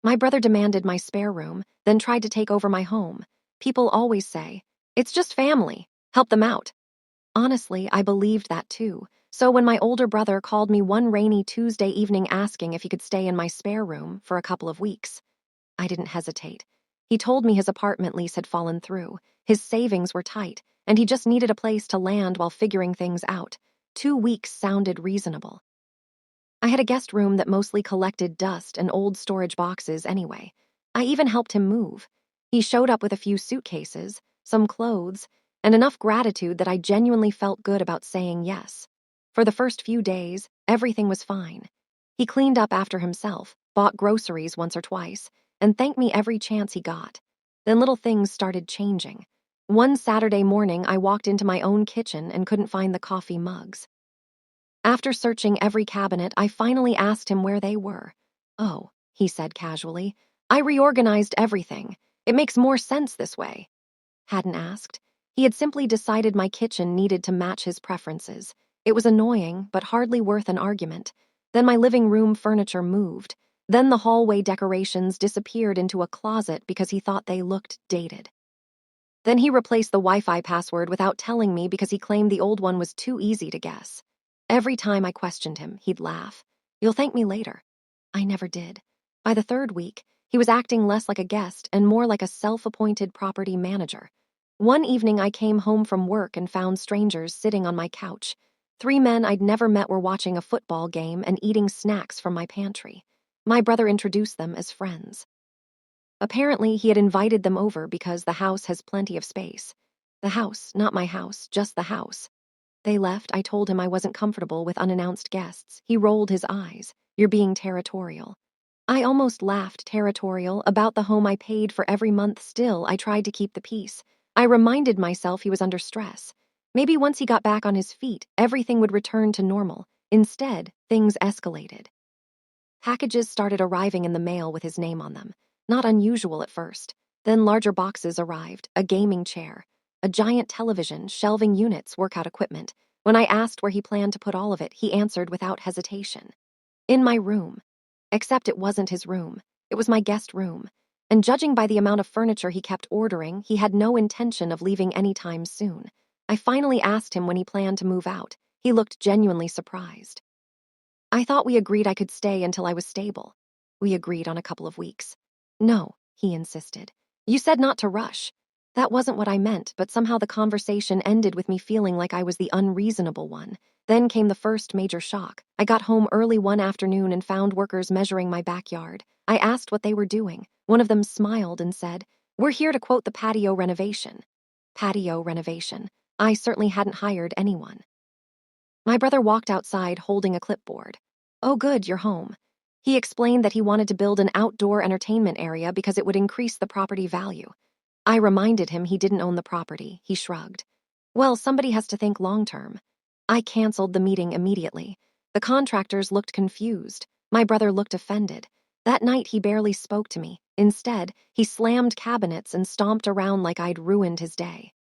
My brother demanded my spare room, then tried to take over my home. People always say, "It's just family. Help them out." Honestly, I believed that too. So when my older brother called me one rainy Tuesday evening asking if he could stay in my spare room for a couple of weeks, I didn't hesitate. He told me his apartment lease had fallen through, his savings were tight, and he just needed a place to land while figuring things out. 2 weeks sounded reasonable. I had a guest room that mostly collected dust and old storage boxes anyway. I even helped him move. He showed up with a few suitcases, some clothes, and enough gratitude that I genuinely felt good about saying yes. For the first few days, everything was fine. He cleaned up after himself, bought groceries once or twice, and thanked me every chance he got. Then little things started changing. One Saturday morning, I walked into my own kitchen and couldn't find the coffee mugs. After searching every cabinet, I finally asked him where they were. "Oh," he said casually, "I reorganized everything. It makes more sense this way." Hadn't asked. He had simply decided my kitchen needed to match his preferences. It was annoying, but hardly worth an argument. Then my living room furniture moved. Then the hallway decorations disappeared into a closet because he thought they looked dated. Then he replaced the Wi-Fi password without telling me because he claimed the old one was too easy to guess. Every time I questioned him, he'd laugh. "You'll thank me later." I never did. By the third week, he was acting less like a guest and more like a self-appointed property manager. One evening, I came home from work and found strangers sitting on my couch. 3 men I'd never met were watching a football game and eating snacks from my pantry. My brother introduced them as friends. Apparently, he had invited them over because the house has plenty of space. The house, not my house, just the house. They left. I told him I wasn't comfortable with unannounced guests. He rolled his eyes. "You're being territorial." I almost laughed. Territorial about the home I paid for every month. Still, I tried to keep the peace. I reminded myself he was under stress. Maybe once he got back on his feet, everything would return to normal. Instead, things escalated. Packages started arriving in the mail with his name on them. Not unusual at first. Then larger boxes arrived, a gaming chair, a giant television, shelving units, workout equipment. When I asked where he planned to put all of it, he answered without hesitation. "In my room." Except it wasn't his room. It was my guest room. And judging by the amount of furniture he kept ordering, he had no intention of leaving anytime soon. I finally asked him when he planned to move out. He looked genuinely surprised. "I thought we agreed I could stay until I was stable." "We agreed on a couple of weeks." "No," he insisted. "You said not to rush." That wasn't what I meant, but somehow the conversation ended with me feeling like I was the unreasonable one. Then came the first major shock. I got home early one afternoon and found workers measuring my backyard. I asked what they were doing. One of them smiled and said, "We're here to quote the patio renovation." Patio renovation. I certainly hadn't hired anyone. My brother walked outside holding a clipboard. "Oh good, you're home." He explained that he wanted to build an outdoor entertainment area because it would increase the property value. I reminded him he didn't own the property. He shrugged. "Well, somebody has to think long-term." I canceled the meeting immediately. The contractors looked confused. My brother looked offended. That night, he barely spoke to me. Instead, he slammed cabinets and stomped around like I'd ruined his day.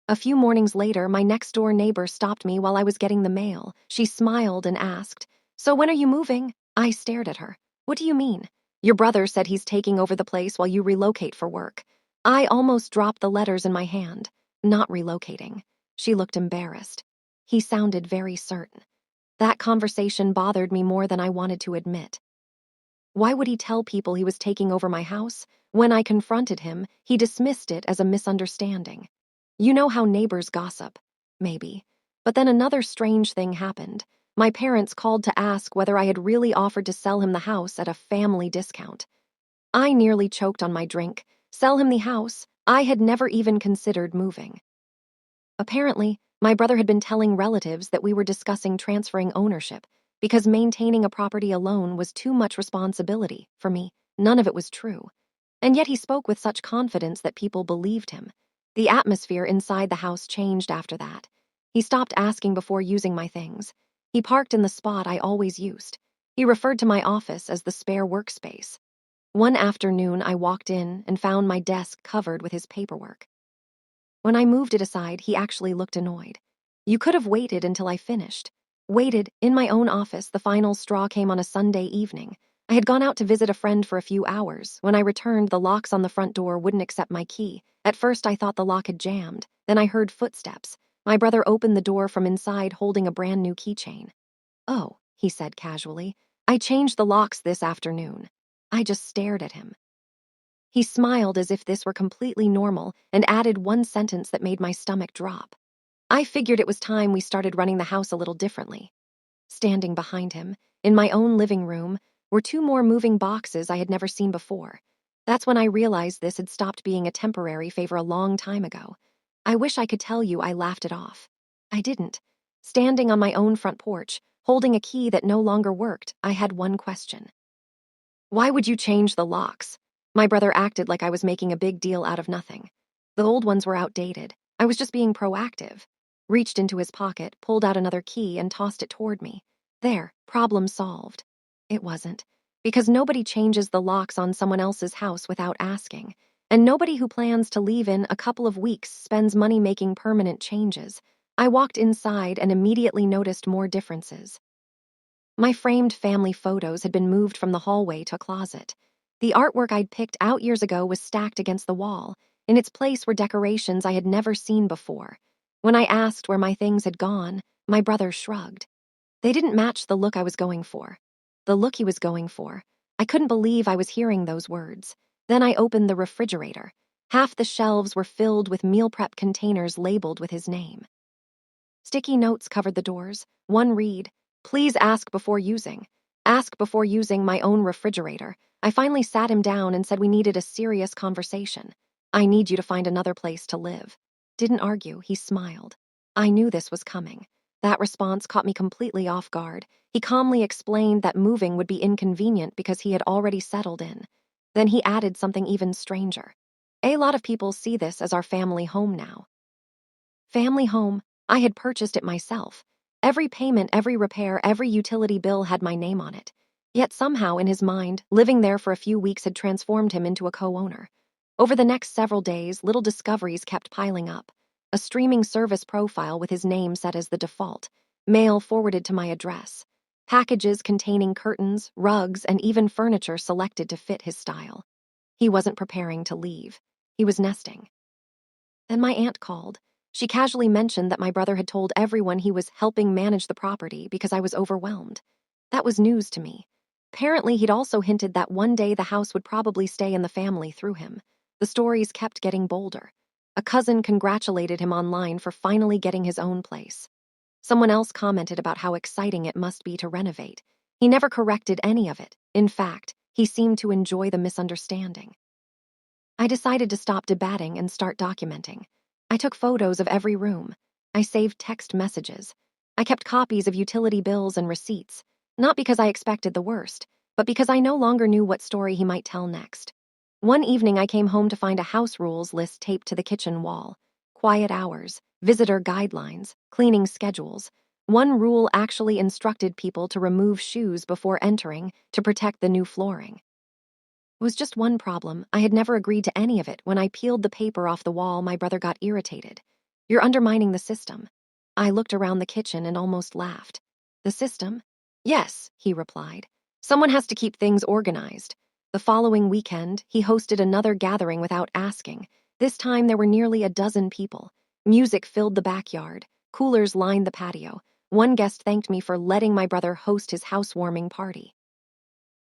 A few mornings later, my next-door neighbor stopped me while I was getting the mail. She smiled and asked, "So when are you moving?" I stared at her. "What do you mean?" "Your brother said he's taking over the place while you relocate for work." I almost dropped the letters in my hand. "Not relocating." She looked embarrassed. He sounded very certain. That conversation bothered me more than I wanted to admit. Why would he tell people he was taking over my house? When I confronted him, he dismissed it as a misunderstanding. You know how neighbors gossip. Maybe. But then another strange thing happened. My parents called to ask whether I had really offered to sell him the house at a family discount. I nearly choked on my drink. Sell him the house? I had never even considered moving. Apparently, my brother had been telling relatives that we were discussing transferring ownership because maintaining a property alone was too much responsibility for me. None of it was true. And yet he spoke with such confidence that people believed him. The atmosphere inside the house changed after that. He stopped asking before using my things. He parked in the spot I always used. He referred to my office as the spare workspace. One afternoon, I walked in and found my desk covered with his paperwork. When I moved it aside, he actually looked annoyed. "You could have waited until I finished." Waited in my own office. The final straw came on a Sunday evening. I had gone out to visit a friend for a few hours. When I returned, the locks on the front door wouldn't accept my key. At first, I thought the lock had jammed. Then I heard footsteps. My brother opened the door from inside holding a brand new keychain. "Oh," he said casually, "I changed the locks this afternoon." I just stared at him. He smiled as if this were completely normal and added one sentence that made my stomach drop. I figured it was time we started running the house a little differently. Standing behind him, in my own living room, were two more moving boxes I had never seen before. That's when I realized this had stopped being a temporary favor a long time ago. I wish I could tell you I laughed it off. I didn't. Standing on my own front porch, holding a key that no longer worked, I had one question. "Why would you change the locks?" My brother acted like I was making a big deal out of nothing. The old ones were outdated. I was just being proactive. Reached into his pocket, pulled out another key, and tossed it toward me. There, problem solved. It wasn't. Because nobody changes the locks on someone else's house without asking. And nobody who plans to leave in a couple of weeks spends money making permanent changes. I walked inside and immediately noticed more differences. My framed family photos had been moved from the hallway to a closet. The artwork I'd picked out years ago was stacked against the wall. In its place were decorations I had never seen before. When I asked where my things had gone, my brother shrugged. They didn't match the look I was going for. The look he was going for. I couldn't believe I was hearing those words. Then I opened the refrigerator. Half the shelves were filled with meal prep containers labeled with his name. Sticky notes covered the doors. One read, "Please ask before using." Ask before using my own refrigerator. I finally sat him down and said we needed a serious conversation. "I need you to find another place to live." Didn't argue, he smiled. I knew this was coming. That response caught me completely off guard. He calmly explained that moving would be inconvenient because he had already settled in. Then he added something even stranger. "A lot of people see this as our family home now." Family home. I had purchased it myself. Every payment, every repair, every utility bill had my name on it. Yet somehow, in his mind, living there for a few weeks had transformed him into a co-owner. Over the next several days, little discoveries kept piling up. A streaming service profile with his name set as the default. Mail forwarded to my address. Packages containing curtains, rugs, and even furniture selected to fit his style. He wasn't preparing to leave. He was nesting. Then my aunt called. She casually mentioned that my brother had told everyone he was helping manage the property because I was overwhelmed. That was news to me. Apparently, he'd also hinted that one day the house would probably stay in the family through him. The stories kept getting bolder. A cousin congratulated him online for finally getting his own place. Someone else commented about how exciting it must be to renovate. He never corrected any of it. In fact, he seemed to enjoy the misunderstanding. I decided to stop debating and start documenting. I took photos of every room. I saved text messages. I kept copies of utility bills and receipts, not because I expected the worst, but because I no longer knew what story he might tell next. One evening, I came home to find a house rules list taped to the kitchen wall. Quiet hours, visitor guidelines, cleaning schedules. One rule actually instructed people to remove shoes before entering to protect the new flooring. It was just one problem. I had never agreed to any of it. When I peeled the paper off the wall, my brother got irritated. "You're undermining the system." I looked around the kitchen and almost laughed. "The system?" "Yes," he replied. "Someone has to keep things organized." The following weekend, he hosted another gathering without asking. This time, there were nearly a dozen people. Music filled the backyard. Coolers lined the patio. One guest thanked me for letting my brother host his housewarming party.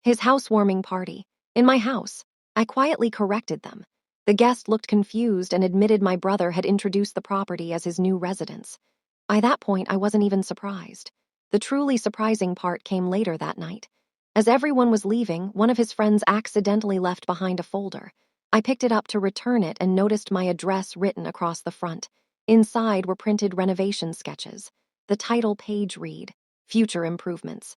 His housewarming party. In my house. I quietly corrected them. The guest looked confused and admitted my brother had introduced the property as his new residence. By that point, I wasn't even surprised. The truly surprising part came later that night. As everyone was leaving, one of his friends accidentally left behind a folder. I picked it up to return it and noticed my address written across the front. Inside were printed renovation sketches. The title page read, "Future Improvements."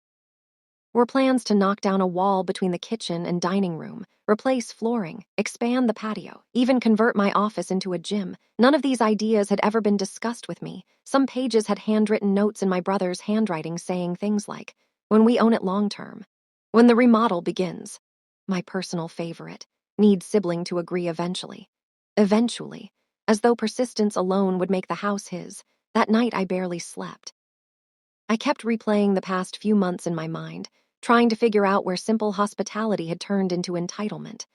Were plans to knock down a wall between the kitchen and dining room, replace flooring, expand the patio, even convert my office into a gym. None of these ideas had ever been discussed with me. Some pages had handwritten notes in my brother's handwriting saying things like, "When we own it long term," "When the remodel begins." My personal favorite, "Need sibling to agree eventually." Eventually, as though persistence alone would make the house his. That night I barely slept. I kept replaying the past few months in my mind, trying to figure out where simple hospitality had turned into entitlement.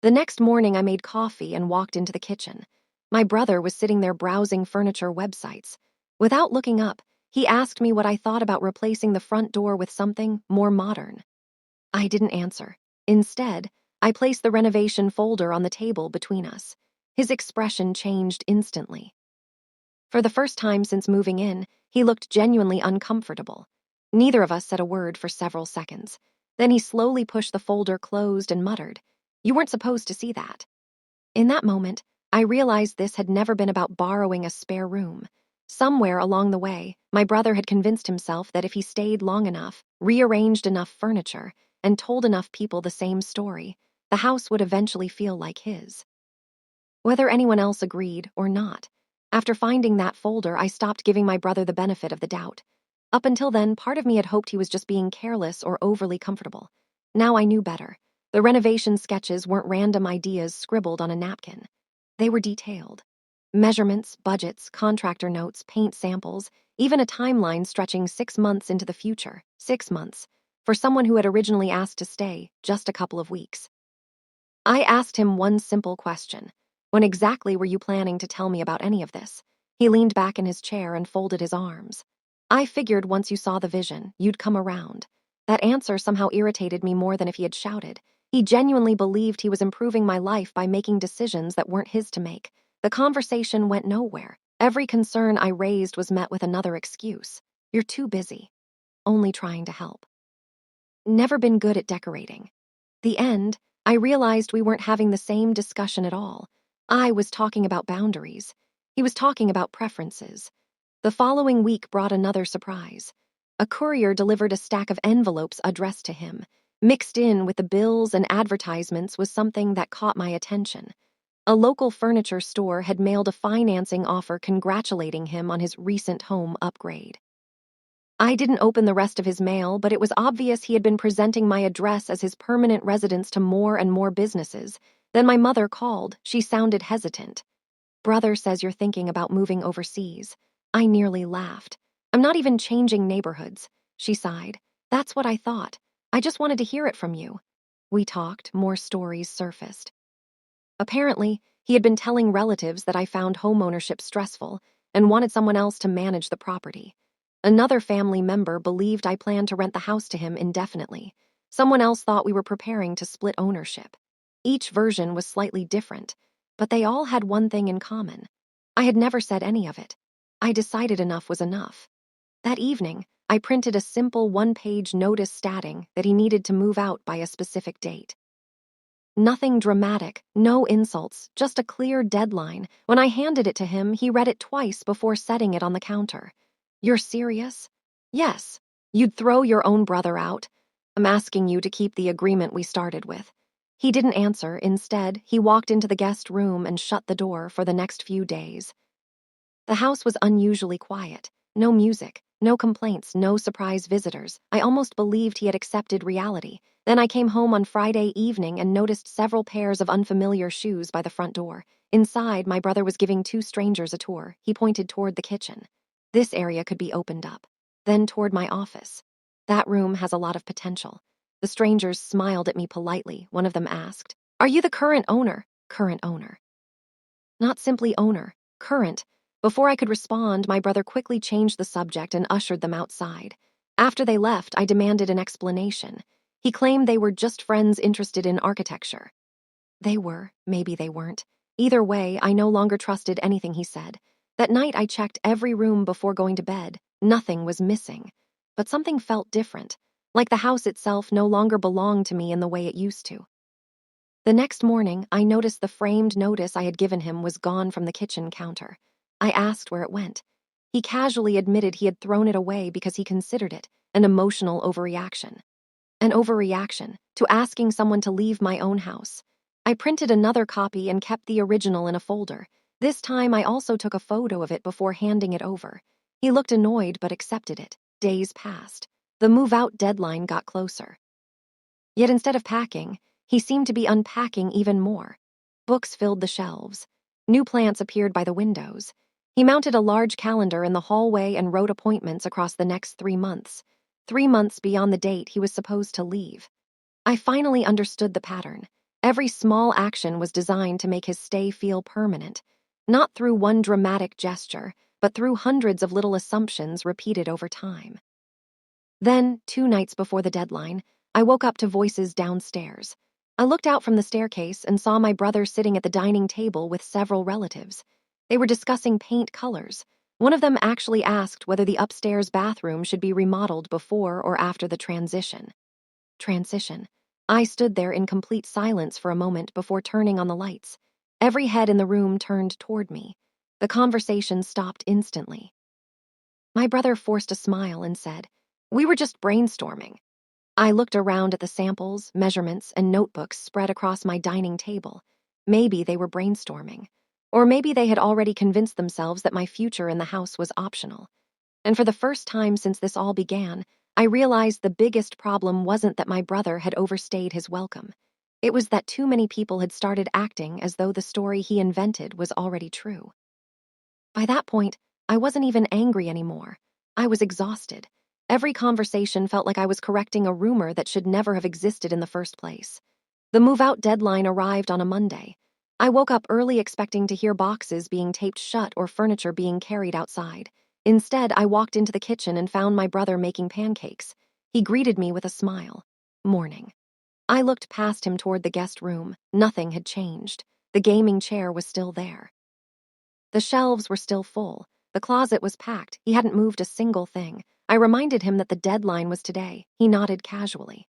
The next morning, I made coffee and walked into the kitchen. My brother was sitting there browsing furniture websites. Without looking up, he asked me what I thought about replacing the front door with something more modern. I didn't answer. Instead, I placed the renovation folder on the table between us. His expression changed instantly. For the first time since moving in, he looked genuinely uncomfortable. Neither of us said a word for several seconds. Then he slowly pushed the folder closed and muttered, "You weren't supposed to see that." In that moment, I realized this had never been about borrowing a spare room. Somewhere along the way, my brother had convinced himself that if he stayed long enough, rearranged enough furniture, and told enough people the same story, the house would eventually feel like his. Whether anyone else agreed or not, after finding that folder, I stopped giving my brother the benefit of the doubt. Up until then, part of me had hoped he was just being careless or overly comfortable. Now I knew better. The renovation sketches weren't random ideas scribbled on a napkin. They were detailed. Measurements, budgets, contractor notes, paint samples, even a timeline stretching 6 months into the future. 6 months. For someone who had originally asked to stay just a couple of weeks. I asked him one simple question. When exactly were you planning to tell me about any of this? He leaned back in his chair and folded his arms. I figured once you saw the vision, you'd come around. That answer somehow irritated me more than if he had shouted. He genuinely believed he was improving my life by making decisions that weren't his to make. The conversation went nowhere. Every concern I raised was met with another excuse. You're too busy. Only trying to help. Never been good at decorating. The end, I realized we weren't having the same discussion at all. I was talking about boundaries. He was talking about preferences. The following week brought another surprise. A courier delivered a stack of envelopes addressed to him. Mixed in with the bills and advertisements was something that caught my attention. A local furniture store had mailed a financing offer congratulating him on his recent home upgrade. I didn't open the rest of his mail, but it was obvious he had been presenting my address as his permanent residence to more and more businesses. Then my mother called. She sounded hesitant. "Brother says you're thinking about moving overseas." I nearly laughed. "I'm not even changing neighborhoods," she sighed. "That's what I thought. I just wanted to hear it from you." We talked, more stories surfaced. Apparently, he had been telling relatives that I found homeownership stressful and wanted someone else to manage the property. Another family member believed I planned to rent the house to him indefinitely. Someone else thought we were preparing to split ownership. Each version was slightly different, but they all had one thing in common. I had never said any of it. I decided enough was enough. That evening, I printed a simple one-page notice stating that he needed to move out by a specific date. Nothing dramatic, no insults, just a clear deadline. When I handed it to him, he read it twice before setting it on the counter. "You're serious?" "Yes. You'd throw your own brother out? I'm asking you to keep the agreement we started with." He didn't answer. Instead, he walked into the guest room and shut the door for the next few days. The house was unusually quiet. No music, no complaints, no surprise visitors. I almost believed he had accepted reality. Then I came home on Friday evening and noticed several pairs of unfamiliar shoes by the front door. Inside, my brother was giving two strangers a tour. He pointed toward the kitchen. "This area could be opened up." Then toward my office. "That room has a lot of potential." The strangers smiled at me politely. One of them asked, "Are you the current owner?" Current owner. Not simply owner, current. Before I could respond, my brother quickly changed the subject and ushered them outside. After they left, I demanded an explanation. He claimed they were just friends interested in architecture. They were, maybe they weren't. Either way, I no longer trusted anything he said. That night, I checked every room before going to bed. Nothing was missing. But something felt different, like the house itself no longer belonged to me in the way it used to. The next morning, I noticed the framed notice I had given him was gone from the kitchen counter. I asked where it went. He casually admitted he had thrown it away because he considered it an emotional overreaction. An overreaction to asking someone to leave my own house. I printed another copy and kept the original in a folder. This time, I also took a photo of it before handing it over. He looked annoyed but accepted it. Days passed. The move-out deadline got closer. Yet instead of packing, he seemed to be unpacking even more. Books filled the shelves. New plants appeared by the windows. He mounted a large calendar in the hallway and wrote appointments across the next 3 months. 3 months beyond the date he was supposed to leave. I finally understood the pattern. Every small action was designed to make his stay feel permanent, not through one dramatic gesture, but through hundreds of little assumptions repeated over time. Then, 2 nights before the deadline, I woke up to voices downstairs. I looked out from the staircase and saw my brother sitting at the dining table with several relatives. They were discussing paint colors. One of them actually asked whether the upstairs bathroom should be remodeled before or after the transition. Transition. I stood there in complete silence for a moment before turning on the lights. Every head in the room turned toward me. The conversation stopped instantly. My brother forced a smile and said, "We were just brainstorming." I looked around at the samples, measurements, and notebooks spread across my dining table. Maybe they were brainstorming. Or maybe they had already convinced themselves that my future in the house was optional. And for the first time since this all began, I realized the biggest problem wasn't that my brother had overstayed his welcome. It was that too many people had started acting as though the story he invented was already true. By that point, I wasn't even angry anymore. I was exhausted. Every conversation felt like I was correcting a rumor that should never have existed in the first place. The move-out deadline arrived on a Monday. I woke up early expecting to hear boxes being taped shut or furniture being carried outside. Instead, I walked into the kitchen and found my brother making pancakes. He greeted me with a smile. "Morning." I looked past him toward the guest room. Nothing had changed. The gaming chair was still there. The shelves were still full. The closet was packed. He hadn't moved a single thing. I reminded him that the deadline was today. He nodded casually.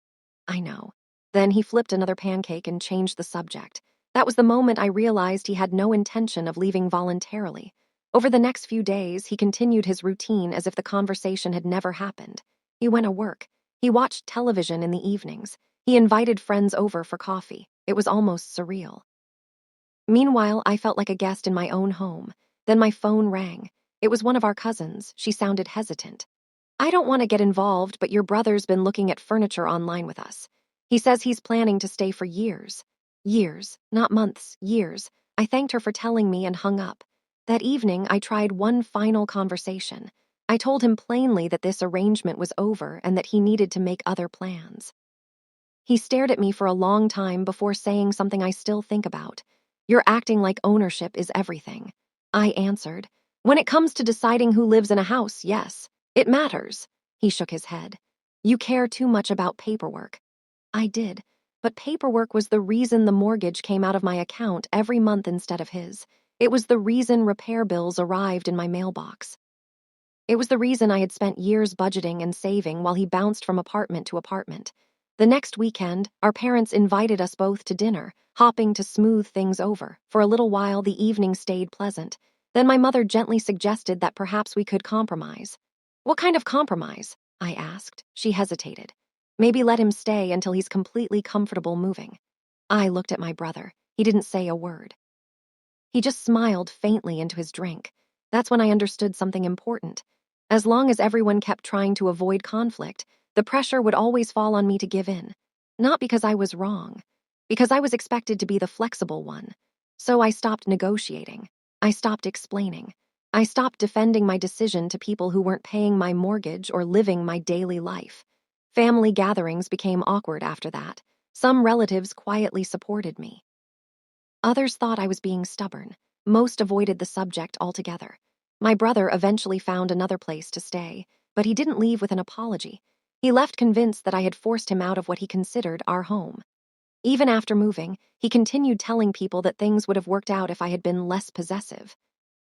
"I know." Then he flipped another pancake and changed the subject. That was the moment I realized he had no intention of leaving voluntarily. Over the next few days, he continued his routine as if the conversation had never happened. He went to work. He watched television in the evenings. He invited friends over for coffee. It was almost surreal. Meanwhile, I felt like a guest in my own home. Then my phone rang. It was one of our cousins. She sounded hesitant. "I don't want to get involved, but your brother's been looking at furniture online with us. He says he's planning to stay for years." Years, not months, years. I thanked her for telling me and hung up. That evening, I tried one final conversation. I told him plainly that this arrangement was over and that he needed to make other plans. He stared at me for a long time before saying something I still think about. "You're acting like ownership is everything." I answered, "When it comes to deciding who lives in a house, yes, it matters." He shook his head. "You care too much about paperwork." I did, but paperwork was the reason the mortgage came out of my account every month instead of his. It was the reason repair bills arrived in my mailbox. It was the reason I had spent years budgeting and saving while he bounced from apartment to apartment. The next weekend, our parents invited us both to dinner, hopping to smooth things over. For a little while, the evening stayed pleasant. Then my mother gently suggested that perhaps we could compromise. "What kind of compromise?" I asked. She hesitated. "Maybe let him stay until he's completely comfortable moving." I looked at my brother. He didn't say a word. He just smiled faintly into his drink. That's when I understood something important. As long as everyone kept trying to avoid conflict, the pressure would always fall on me to give in. Not because I was wrong, because I was expected to be the flexible one. So I stopped negotiating. I stopped explaining. I stopped defending my decision to people who weren't paying my mortgage or living my daily life. Family gatherings became awkward after that. Some relatives quietly supported me. Others thought I was being stubborn. Most avoided the subject altogether. My brother eventually found another place to stay, but he didn't leave with an apology. He left convinced that I had forced him out of what he considered our home. Even after moving, he continued telling people that things would have worked out if I had been less possessive.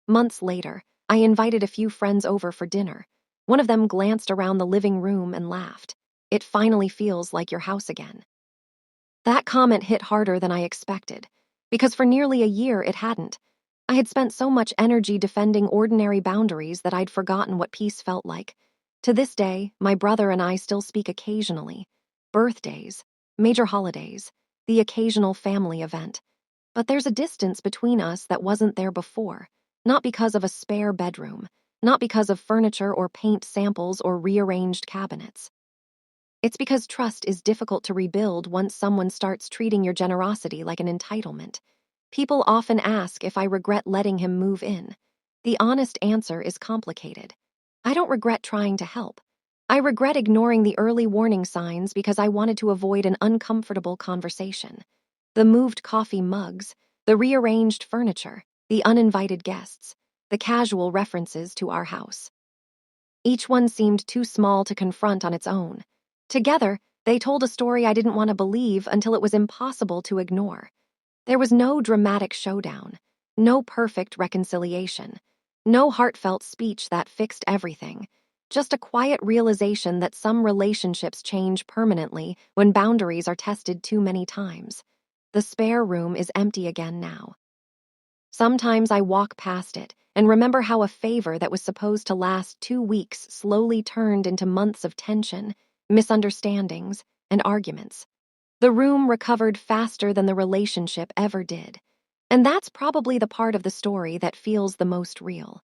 Months later, I invited a few friends over for dinner. One of them glanced around the living room and laughed. "It finally feels like your house again." That comment hit harder than I expected, because for nearly a year it hadn't. I had spent so much energy defending ordinary boundaries that I'd forgotten what peace felt like. To this day, my brother and I still speak occasionally. Birthdays, major holidays, the occasional family event. But there's a distance between us that wasn't there before, not because of a spare bedroom, not because of furniture or paint samples or rearranged cabinets. It's because trust is difficult to rebuild once someone starts treating your generosity like an entitlement. People often ask if I regret letting him move in. The honest answer is complicated. I don't regret trying to help. I regret ignoring the early warning signs because I wanted to avoid an uncomfortable conversation. The moved coffee mugs, the rearranged furniture, the uninvited guests, the casual references to our house. Each one seemed too small to confront on its own. Together, they told a story I didn't want to believe until it was impossible to ignore. There was no dramatic showdown, no perfect reconciliation, no heartfelt speech that fixed everything, just a quiet realization that some relationships change permanently when boundaries are tested too many times. The spare room is empty again now. Sometimes I walk past it and remember how a favor that was supposed to last 2 weeks slowly turned into months of tension, misunderstandings, and arguments. The room recovered faster than the relationship ever did. And that's probably the part of the story that feels the most real.